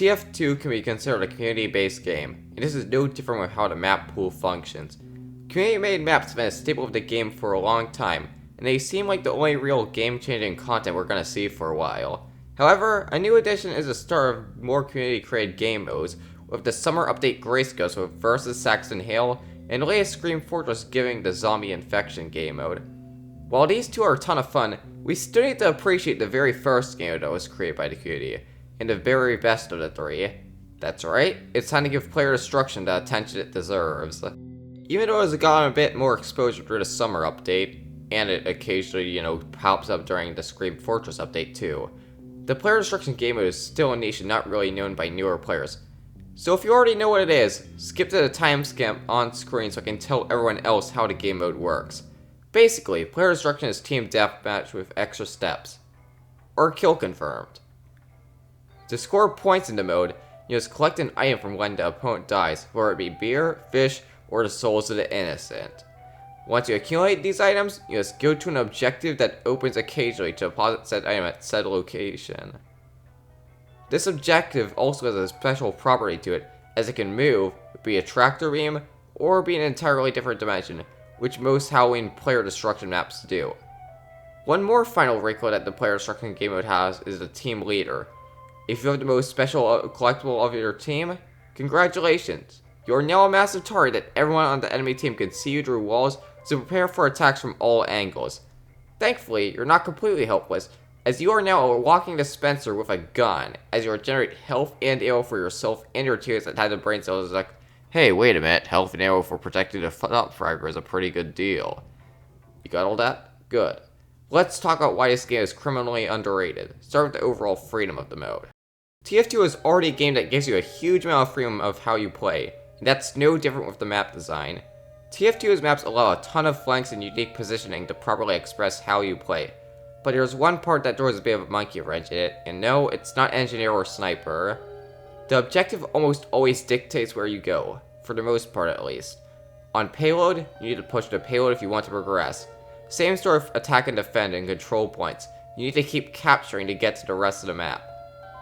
TF2 can be considered a community-based game, and this is no different with how the map pool functions. Community-made maps have been a staple of the game for a long time, and they seem like the only real game-changing content we're going to see for a while. However, a new addition is the start of more community-created game modes, with the summer update Grace Ghost with Versus Saxon Hale, and the latest Scream Fortress giving the Zombie Infection game mode. While these two are a ton of fun, we still need to appreciate the very first game that was created by the community, and the very best of the three. That's right, it's time to give player destruction the attention it deserves. Even though it has gotten a bit more exposure through the summer update, and it occasionally, pops up during the Scream Fortress update too, the player destruction game mode is still a niche not really known by newer players. So if you already know what it is, skip to the timestamp on screen so I can tell everyone else how the game mode works. Basically, player destruction is team deathmatch with extra steps. Or kill confirmed. To score points in the mode, you must collect an item from when the opponent dies, whether it be beer, fish, or the souls of the innocent. Once you accumulate these items, you must go to an objective that opens occasionally to deposit said item at said location. This objective also has a special property to it, as it can move, be a tractor beam, or be an entirely different dimension, which most Halloween player destruction maps do. One more final wrinkle that the player destruction game mode has is the team leader. If you have the most special collectible of your team, congratulations! You are now a massive target that everyone on the enemy team can see you through walls, so prepare for attacks from all angles. Thankfully, you're not completely helpless, as you are now a walking dispenser with a gun, as you regenerate health and ammo for yourself and your teammates that have the brain cells like, hey, wait a minute, health and ammo for protecting the top fragger is a pretty good deal. You got all that? Good. Let's talk about why this game is criminally underrated. Start with the overall freedom of the mode. TF2 is already a game that gives you a huge amount of freedom of how you play, and that's no different with the map design. TF2's maps allow a ton of flanks and unique positioning to properly express how you play. But there's one part that throws a bit of a monkey wrench in it, and no, it's not engineer or sniper. The objective almost always dictates where you go, for the most part at least. On payload, you need to push the payload if you want to progress. Same sort of attack and defend and control points, you need to keep capturing to get to the rest of the map.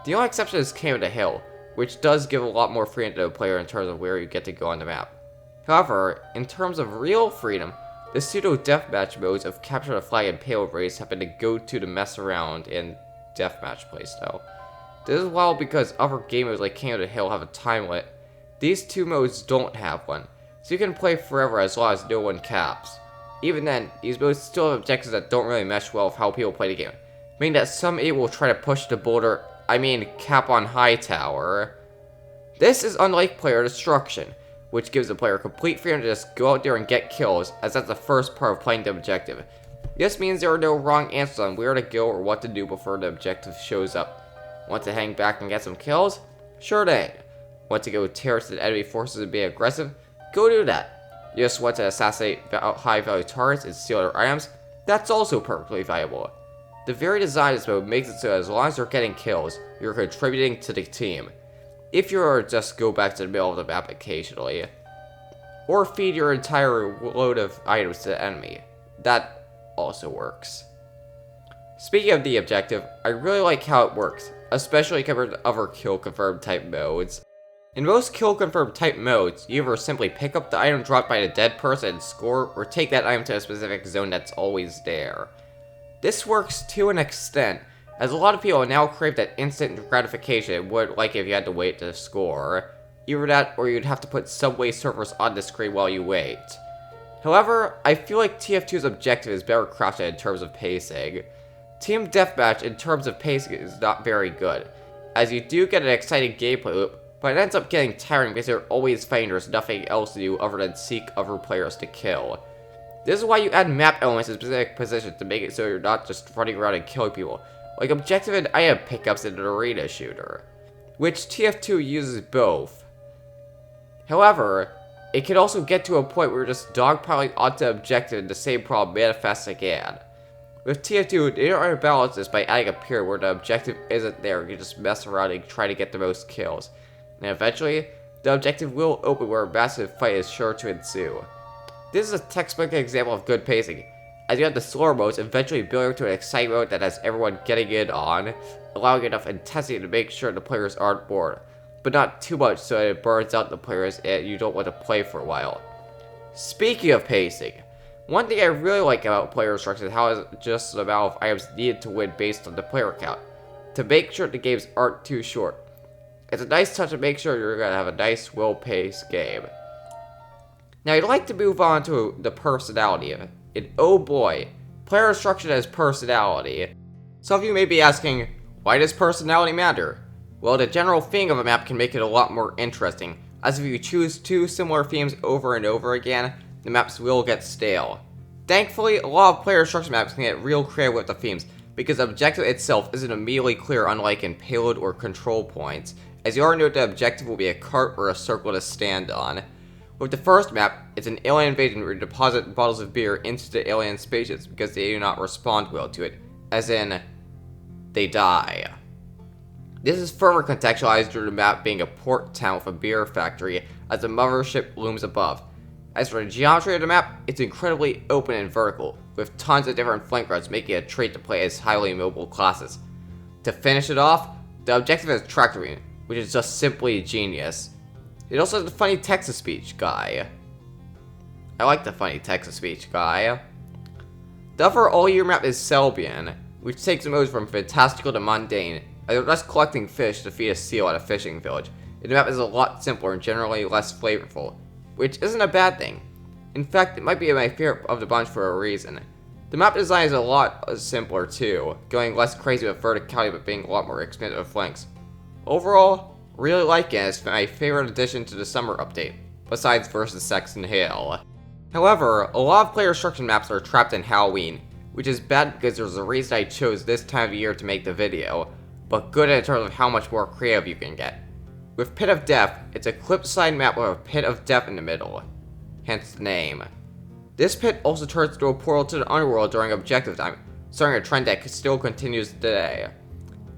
The only exception is Canada Hill, which does give a lot more freedom to the player in terms of where you get to go on the map. However, in terms of real freedom, the pseudo-deathmatch modes of capture the flag and payload race have been the go-to to mess around in deathmatch playstyle. This is wild because other game modes like King of the Hill have a time limit. These two modes don't have one, so you can play forever as long as no one caps. Even then, these modes still have objectives that don't really mesh well with how people play the game, meaning that some A will try to push the boulder, cap on high tower. This is unlike player destruction, which gives the player complete freedom to just go out there and get kills, as that's the first part of playing the objective. This means there are no wrong answers on where to go or what to do before the objective shows up. Want to hang back and get some kills? Sure thing. Want to go terrorist the enemy forces and be aggressive? Go do that. You just want to assassinate high value targets and steal their items? That's also perfectly viable. The very design of this mode makes it so as long as you're getting kills, you're contributing to the team. If you are just go back to the middle of the map occasionally, or feed your entire load of items to the enemy, that also works. Speaking of the objective, I really like how it works, especially compared to other kill confirm type modes. In most kill confirm type modes, you either simply pick up the item dropped by the dead person and score, or take that item to a specific zone that's always there. This works to an extent, as a lot of people now crave that instant gratification it would like if you had to wait to score. Either that, or you'd have to put Subway surfers on the screen while you wait. However, I feel like TF2's objective is better crafted in terms of pacing. Team Deathmatch in terms of pacing is not very good, as you do get an exciting gameplay loop, but it ends up getting tiring because you're always fighting there's nothing else to do other than seek other players to kill. This is why you add map elements in specific positions to make it so you're not just running around and killing people, like objective and item pickups in an arena shooter, which TF2 uses both. However, it can also get to a point where you're just dogpiling onto objective and the same problem manifests again. With TF2, they don't balance this by adding a period where the objective isn't there, you just mess around and try to get the most kills. And eventually, the objective will open where a massive fight is sure to ensue. This is a textbook example of good pacing, as you have the slower modes eventually building to an exciting mode that has everyone getting in on. allowing enough intensity to make sure the players aren't bored, but not too much so that it burns out the players and you don't want to play for a while. Speaking of pacing, one thing I really like about player instructions is how it's just the amount of items needed to win based on the player count, to make sure the games aren't too short. It's a nice touch to make sure you're going to have a nice, well-paced game. Now, I'd like to move on to the personality of it. And oh boy, player instruction has personality. Some of you may be asking, why does personality matter? Well, the general theme of a map can make it a lot more interesting, as if you choose two similar themes over and over again, the maps will get stale. Thankfully, a lot of player instruction maps can get real creative with the themes, because the objective itself isn't immediately clear unlike in payload or control points, as you already know the objective will be a cart or a circle to stand on. With the first map, it's an alien invasion where you deposit bottles of beer into the alien spaceships because they do not respond well to it, as in, they die. This is further contextualized through the map being a port town with a beer factory as the mothership looms above. As for the geometry of the map, it's incredibly open and vertical, with tons of different flank routes making it a trait to play as highly mobile classes. To finish it off, the objective is tractor beam, which is just simply genius. It also has the funny text-to-speech guy. I like the funny text-to-speech guy. The other all-year map is Selbian, which takes the modes from fantastical to mundane, as you're just collecting fish to feed a seal at a fishing village. And the map is a lot simpler and generally less flavorful, which isn't a bad thing. In fact, it might be my favorite of the bunch for a reason. The map design is a lot simpler too, going less crazy with verticality but being a lot more expansive with flanks. Overall, really like it, and it's my favorite addition to the summer update, besides versus Saxon Hill. However, a lot of player instruction maps are trapped in Halloween, which is bad because there's a reason I chose this time of year to make the video, but good in terms of how much more creative you can get. With Pit of Death, it's a clip-side map with a Pit of Death in the middle, hence the name. This pit also turns into a portal to the underworld during objective time, starting a trend that still continues today.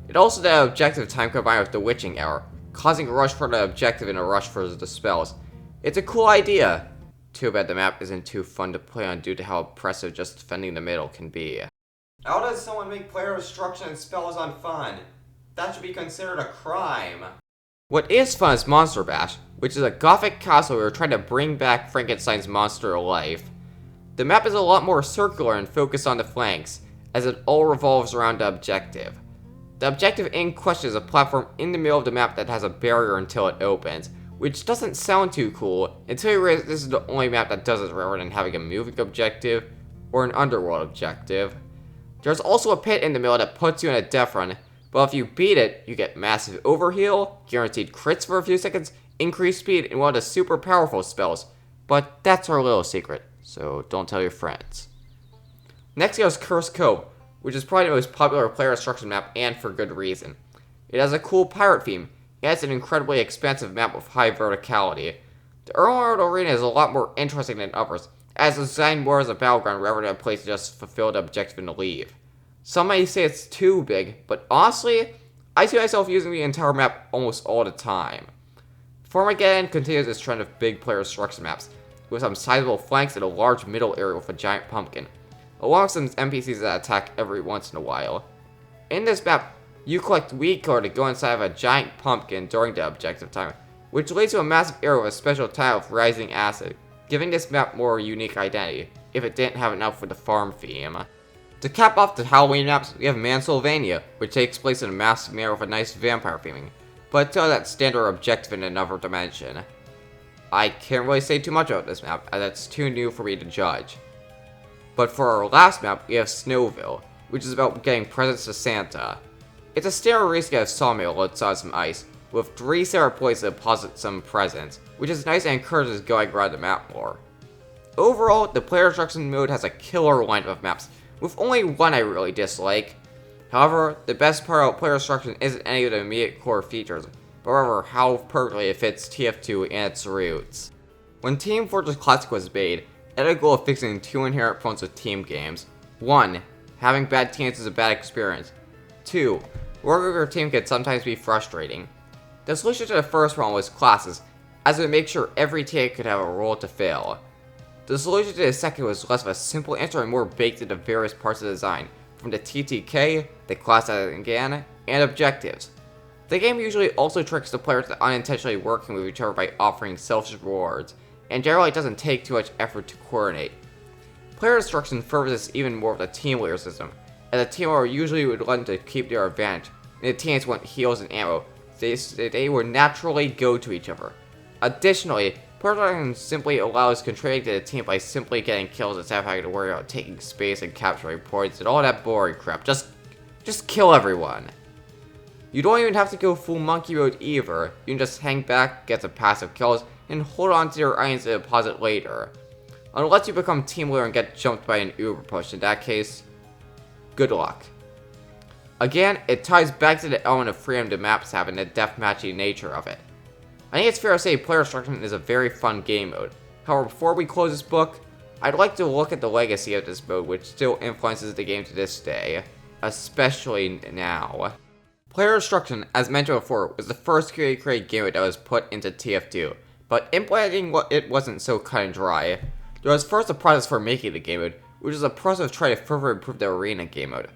It also did objective time combined with the witching hour, causing a rush for the objective and a rush for the spells. It's a cool idea. Too bad the map isn't too fun to play on due to how oppressive just defending the middle can be. How does someone make player instruction and spells unfun? That should be considered a crime. What is fun is Monster Bash, which is a gothic castle where we're trying to bring back Frankenstein's monster to life. The map is a lot more circular and focused on the flanks, as it all revolves around the objective. The objective in question is a platform in the middle of the map that has a barrier until it opens, which doesn't sound too cool until you realize this is the only map that does it rather than having a moving objective or an underworld objective. There's also a pit in the middle that puts you in a death run, but if you beat it, you get massive overheal, guaranteed crits for a few seconds, increased speed, and one of the super powerful spells. But that's our little secret, so don't tell your friends. Next goes Cursed Cove, which is probably the most popular player instruction map, and for good reason. It has a cool pirate theme, and it's an incredibly expansive map with high verticality. The Earlworld Arena is a lot more interesting than others, as it's designed more as a battleground rather than a place to just fulfill the objective and leave. Some may say it's too big, but honestly, I see myself using the entire map almost all the time. Farmageddon continues its trend of big player instruction maps, with some sizable flanks and a large middle area with a giant pumpkin, along with some NPCs that attack every once in a while. In this map, you collect weed color to go inside of a giant pumpkin during the objective time, which leads to a massive area with a special tile of rising acid, giving this map more unique identity, if it didn't have enough for the farm theme. To cap off the Halloween maps, we have Mansylvania, which takes place in a massive manor with a nice vampire theming, but it's that standard objective in another dimension. I can't really say too much about this map, as it's too new for me to judge. But for our last map, we have Snowville, which is about getting presents to Santa. It's a standard race to get a sawmill outside some ice, with 3 separate places to deposit some presents, which is nice and encourages going around the map more. Overall, the player instruction mode has a killer lineup of maps, with only one I really dislike. However, the best part about player instruction isn't any of the immediate core features, but rather how perfectly it fits TF2 and its roots. When Team Fortress Classic was made, it had a goal of fixing 2 inherent problems with team games. 1. Having bad teams is a bad experience. 2. Working with your team can sometimes be frustrating. The solution to the first problem was classes, as it would make sure every team could have a role to fail. The solution to the second was less of a simple answer and more baked into various parts of the design, from the TTK, the class as it began, and and objectives. The game usually also tricks the players into unintentionally working with each other by offering selfish rewards, and generally doesn't take too much effort to coordinate. Player destruction furthers this even more with the team leader system, as a team leader usually would want to keep their advantage, and the teammates want heals and ammo, so they would naturally go to each other. Additionally, player destruction simply allows contributing to the team by simply getting kills instead of having to worry about taking space and capturing points and all that boring crap. Just kill everyone. You don't even have to go full monkey mode either. You can just hang back, get some passive kills, and hold on to your items to deposit later. Unless you become team leader and get jumped by an uber push, in that case, good luck. Again, it ties back to the element of freedom the maps have and the deathmatchy nature of it. I think it's fair to say player destruction is a very fun game mode. However, before we close this book, I'd like to look at the legacy of this mode, which still influences the game to this day, especially now. Player destruction, as mentioned before, was the first created game mode that was put into TF2, but implementing it wasn't so cut and dry. There was first a process for making the game mode, which was a process of trying to further improve the arena game mode.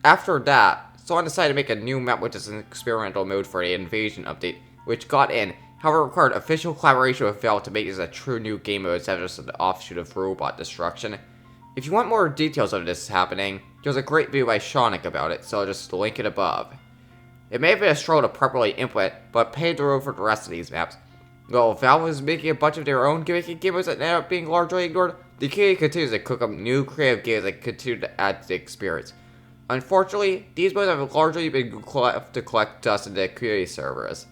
After that, someone decided to make a new map which is an experimental mode for the invasion update, which got in, however required official collaboration with Valve to make this a true new game mode instead of just an offshoot of robot destruction. If you want more details of this happening, there's a great video by Shawnick about it, so I'll just link it above. It may have been a struggle to properly implement, but paved the road for the rest of these maps. While Valve was making a bunch of their own gimmicky game modes that ended up being largely ignored, the community continues to cook up new creative games that continue to add to the experience. Unfortunately, these modes have largely been left to collect dust in the community servers.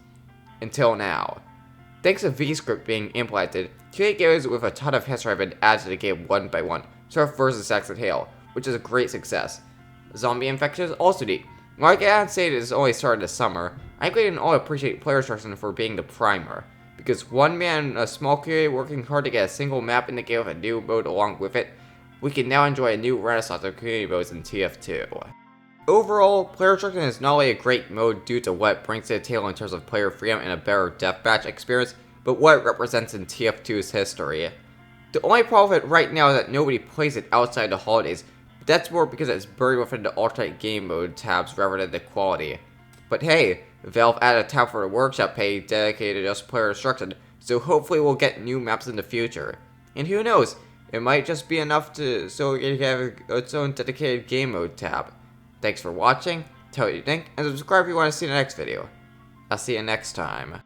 Until now. Thanks to VScript being implemented, community games with a ton of history have been added to the game one by one, Surf vs. Exit Hail, which is a great success. Zombie Infection is also neat. While I can't say it has only started this summer, I think we can all appreciate player destruction for being the primer, because one man in a small community working hard to get a single map in the game with a new mode along with it, we can now enjoy a new renaissance of community modes in TF2. Overall, player destruction is not only a great mode due to what it brings to the table in terms of player freedom and a better deathmatch experience, but what it represents in TF2's history. The only problem with it right now is that nobody plays it outside the holidays, but that's more because it's buried within the alternate game mode tabs rather than the quality. But hey, Valve added a tab for the workshop page dedicated to just player destruction, so hopefully we'll get new maps in the future. And who knows, it might just be enough so it can have its own dedicated game mode tab. Thanks for watching, tell what you think, and subscribe if you want to see the next video. I'll see you next time.